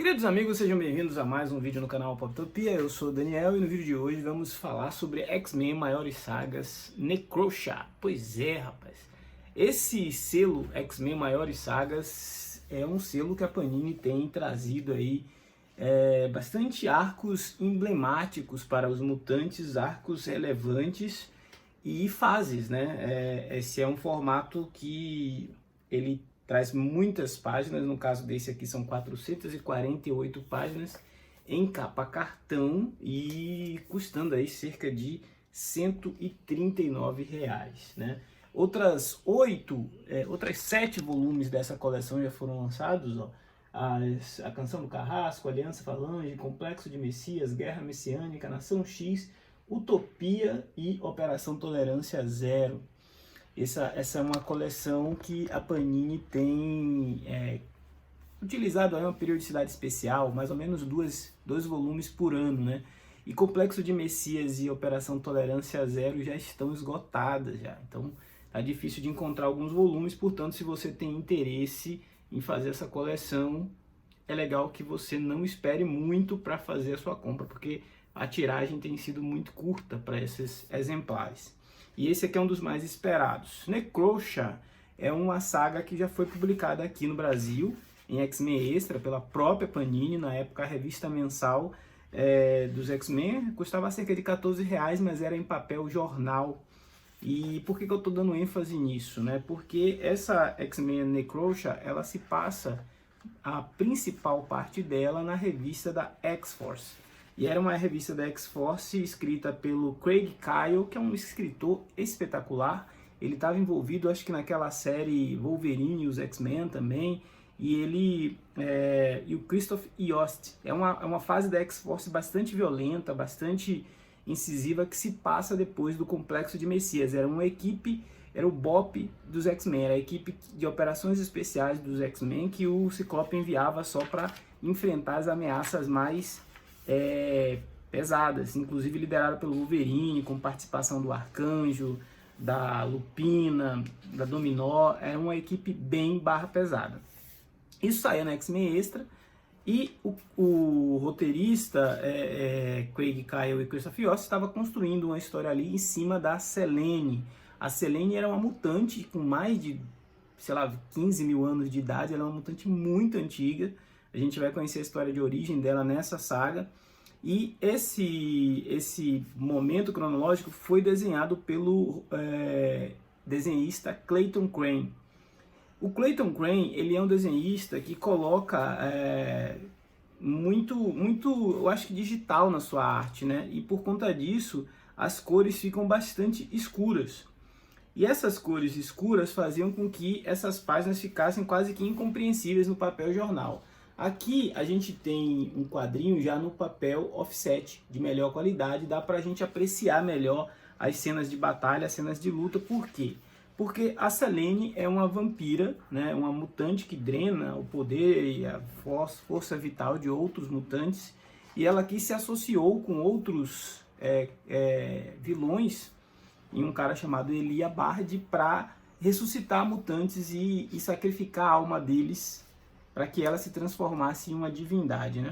Queridos amigos, sejam bem-vindos a mais um vídeo no canal Poptopia. Eu sou o Daniel e no vídeo de hoje vamos falar sobre X-Men Maiores Sagas Necrosha. Pois é, rapaz. Esse selo X-Men Maiores Sagas é um selo que a Panini tem trazido aí bastante arcos emblemáticos para os mutantes, arcos relevantes e fases, né? Esse é um formato que ele traz muitas páginas, no caso desse aqui são 448 páginas em capa cartão e custando aí cerca de R$ 139, né? Outras 7 volumes dessa coleção já foram lançados, ó. A Canção do Carrasco, Aliança Falange, Complexo de Messias, Guerra Messiânica, Nação X, Utopia e Operação Tolerância Zero. Essa é uma coleção que a Panini tem utilizado aí uma periodicidade especial, mais ou menos dois volumes por ano, né? E Complexo de Messias e Operação Tolerância Zero já estão esgotadas já. Então tá difícil de encontrar alguns volumes, portanto, se você tem interesse em fazer essa coleção, é legal que você não espere muito para fazer a sua compra, porque a tiragem tem sido muito curta para esses exemplares. E esse aqui é um dos mais esperados. Necrosha é uma saga que já foi publicada aqui no Brasil, em X-Men Extra, pela própria Panini. Na época a revista mensal dos X-Men custava cerca de R$14, mas era em papel jornal. E por que eu estou dando ênfase nisso, né? Porque essa X-Men Necrosha, ela se passa, a principal parte dela, na revista da X-Force. E era uma revista da X-Force escrita pelo Craig Kyle, que é um escritor espetacular. Ele estava envolvido, acho que naquela série Wolverine e os X-Men também. E e o Christoph Yost. É uma fase da X-Force bastante violenta, bastante incisiva, que se passa depois do Complexo de Messias. Era uma equipe, era o BOP dos X-Men, era a equipe de operações especiais dos X-Men que o Ciclope enviava só para enfrentar as ameaças mais pesadas, inclusive liderada pelo Wolverine, com participação do Arcanjo, da Lupina, da Dominó. É uma equipe bem pesada. Isso saía na X-Men Extra e o roteirista Craig Kyle e Christoph Yost estava construindo uma história ali em cima da Selene. A Selene era uma mutante com mais de, sei lá, 15 mil anos de idade. Ela é uma mutante muito antiga. A gente vai conhecer a história de origem dela nessa saga. E esse momento cronológico foi desenhado pelo desenhista Clayton Crane. O Clayton Crane, ele é um desenhista que coloca muito, eu acho que digital na sua arte, né? E por conta disso, as cores ficam bastante escuras. E essas cores escuras faziam com que essas páginas ficassem quase que incompreensíveis no papel jornal. Aqui a gente tem um quadrinho já no papel offset, de melhor qualidade, dá pra gente apreciar melhor as cenas de batalha, as cenas de luta. Por quê? Porque a Selene é uma vampira, né, uma mutante que drena o poder e a força vital de outros mutantes, e ela aqui se associou com outros vilões, e um cara chamado Elia Bard, para ressuscitar mutantes e sacrificar a alma deles para que ela se transformasse em uma divindade, né?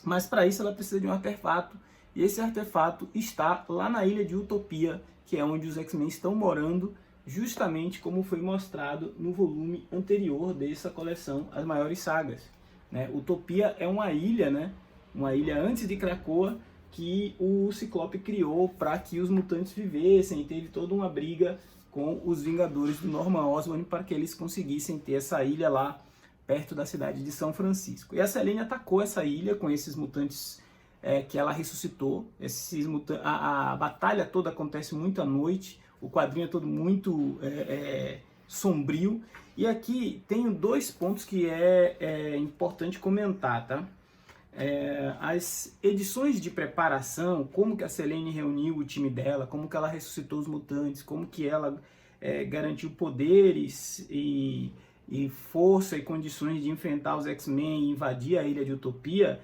Mas para isso ela precisa de um artefato, e esse artefato está lá na ilha de Utopia, que é onde os X-Men estão morando, justamente como foi mostrado no volume anterior dessa coleção, As Maiores Sagas, né? Utopia é uma ilha, né? Uma ilha antes de Krakoa, que o Ciclope criou para que os mutantes vivessem, e teve toda uma briga com os Vingadores do Norman Osborn para que eles conseguissem ter essa ilha lá perto da cidade de São Francisco. E a Selene atacou essa ilha com esses mutantes que ela ressuscitou. A batalha toda acontece muito à noite, o quadrinho é todo muito sombrio. E aqui tem dois pontos que é importante comentar, tá? As edições de preparação, como que a Selene reuniu o time dela, como que ela ressuscitou os mutantes, como que ela garantiu poderes e força e condições de enfrentar os X-Men e invadir a ilha de Utopia.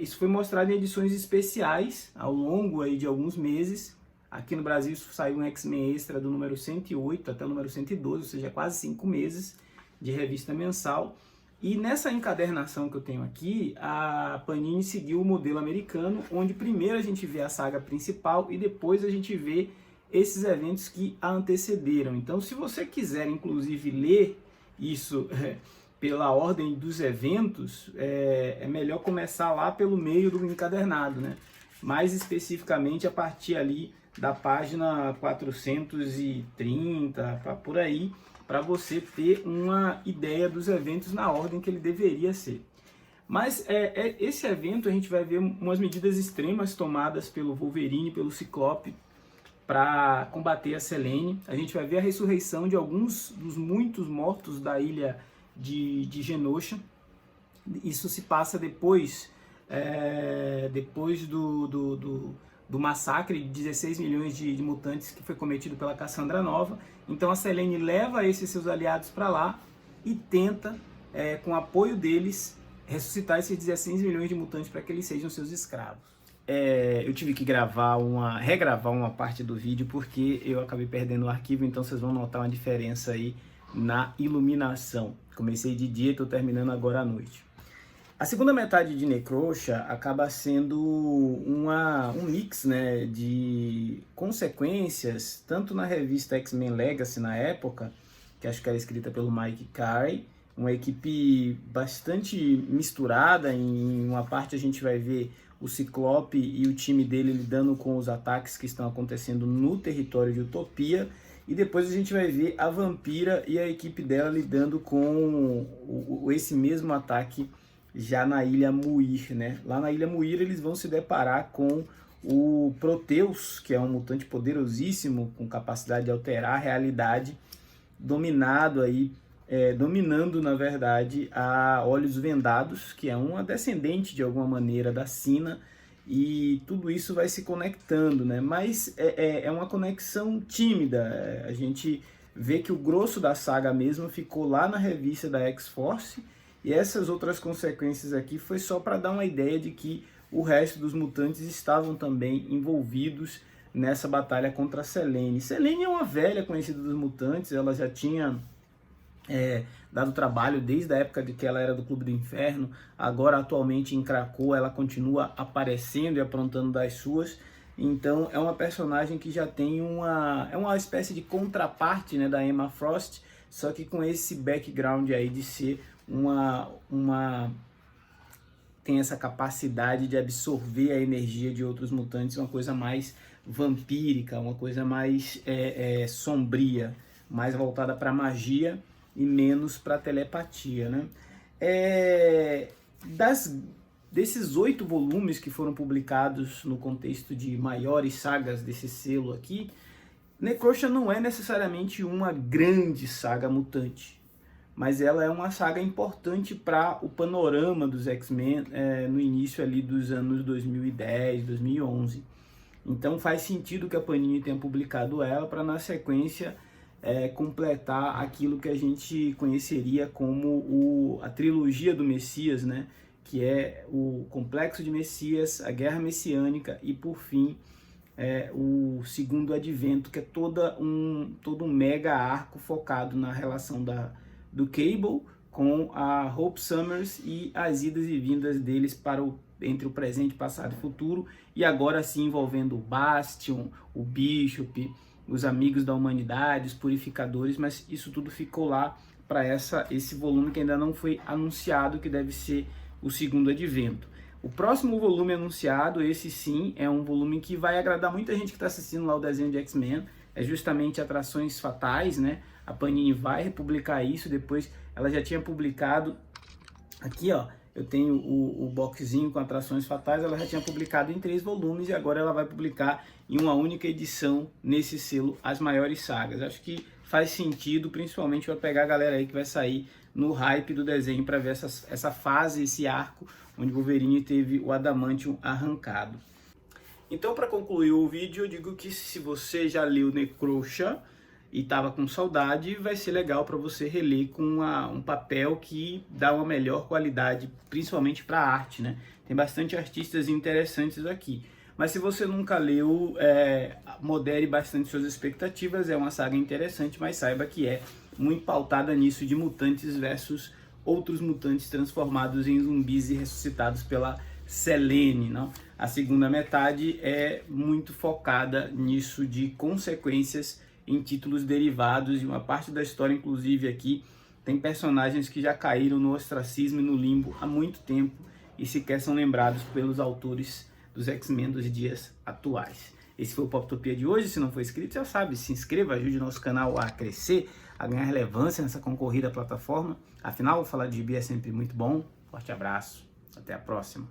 Isso foi mostrado em edições especiais ao longo aí de alguns meses. Aqui no Brasil saiu um X-Men Extra do número 108 até o número 112, ou seja, quase 5 meses de revista mensal. E nessa encadernação que eu tenho aqui, a Panini seguiu o modelo americano, onde primeiro a gente vê a saga principal e depois a gente vê esses eventos que a antecederam. Então, se você quiser, inclusive, ler isso pela ordem dos eventos, é melhor começar lá pelo meio do encadernado, né? Mais especificamente a partir ali da página 430, por aí, para você ter uma ideia dos eventos na ordem que ele deveria ser. Mas esse evento a gente vai ver umas medidas extremas tomadas pelo Wolverine, pelo Ciclope, para combater a Selene. A gente vai ver a ressurreição de alguns dos muitos mortos da ilha de Genosha. Isso se passa depois do massacre de 16 milhões de mutantes que foi cometido pela Cassandra Nova. Então a Selene leva esses seus aliados para lá e tenta, com o apoio deles, ressuscitar esses 16 milhões de mutantes para que eles sejam seus escravos. Eu tive que regravar uma parte do vídeo porque eu acabei perdendo o arquivo, então vocês vão notar uma diferença aí na iluminação. Comecei de dia e estou terminando agora à noite. A segunda metade de Necrosha acaba sendo um mix, né, de consequências, tanto na revista X-Men Legacy na época, que acho que era escrita pelo Mike Carey, uma equipe bastante misturada. Em uma parte a gente vai ver o Ciclope e o time dele lidando com os ataques que estão acontecendo no território de Utopia, e depois a gente vai ver a Vampira e a equipe dela lidando com esse mesmo ataque já na Ilha Muir, né? Lá na Ilha Muir eles vão se deparar com o Proteus, que é um mutante poderosíssimo, com capacidade de alterar a realidade, dominando, na verdade, a Olhos Vendados, que é uma descendente, de alguma maneira, da Sina, e tudo isso vai se conectando, né? Mas é uma conexão tímida. A gente vê que o grosso da saga mesmo ficou lá na revista da X-Force, e essas outras consequências aqui foi só para dar uma ideia de que o resto dos mutantes estavam também envolvidos nessa batalha contra a Selene. Selene é uma velha conhecida dos mutantes, ela já tinha dado trabalho desde a época de que ela era do Clube do Inferno. Agora, atualmente, em Krakoa, ela continua aparecendo e aprontando das suas. Então, é uma personagem que já tem uma espécie de contraparte, né, da Emma Frost, só que com esse background aí de ser tem essa capacidade de absorver a energia de outros mutantes, uma coisa mais vampírica, uma coisa mais sombria, mais voltada para magia e menos para telepatia, né? Desses 8 volumes que foram publicados no contexto de maiores sagas desse selo aqui, Necrosha não é necessariamente uma grande saga mutante, mas ela é uma saga importante para o panorama dos X-Men no início ali dos anos 2010, 2011. Então faz sentido que a Panini tenha publicado ela para, na sequência, completar aquilo que a gente conheceria como a trilogia do Messias, né? Que é o Complexo de Messias, a Guerra Messiânica e, por fim, o Segundo Advento, que é todo um mega arco focado na relação do Cable com a Hope Summers e as idas e vindas deles entre o presente, passado e futuro, e agora sim envolvendo o Bastion, o Bishop, os Amigos da Humanidade, os Purificadores, mas isso tudo ficou lá para esse volume que ainda não foi anunciado, que deve ser o Segundo Advento. O próximo volume anunciado, esse sim, é um volume que vai agradar muita gente que está assistindo lá o desenho de X-Men, é justamente Atrações Fatais, né? A Panini vai republicar isso. Depois ela já tinha publicado, aqui ó, eu tenho o boxzinho com Atrações Fatais, ela já tinha publicado em 3 volumes e agora ela vai publicar em uma única edição nesse selo As Maiores Sagas. Acho que faz sentido, principalmente para pegar a galera aí que vai sair no hype do desenho para ver essa fase, esse arco onde Wolverine teve o Adamantium arrancado. Então, para concluir o vídeo, eu digo que se você já leu Necrosha e estava com saudade, vai ser legal para você reler com um papel que dá uma melhor qualidade, principalmente para a arte, né? Tem bastante artistas interessantes aqui. Mas se você nunca leu, modere bastante suas expectativas. É uma saga interessante, mas saiba que é muito pautada nisso de mutantes versus outros mutantes transformados em zumbis e ressuscitados pela Selene, não? A segunda metade é muito focada nisso de consequências em títulos derivados, e uma parte da história, inclusive aqui, tem personagens que já caíram no ostracismo e no limbo há muito tempo e sequer são lembrados pelos autores dos X-Men dos dias atuais. Esse foi o Poptopia de hoje. Se não for inscrito, já sabe, se inscreva, ajude o nosso canal a crescer, a ganhar relevância nessa concorrida plataforma. Afinal, falar de gibi é sempre muito bom. Forte abraço, até a próxima.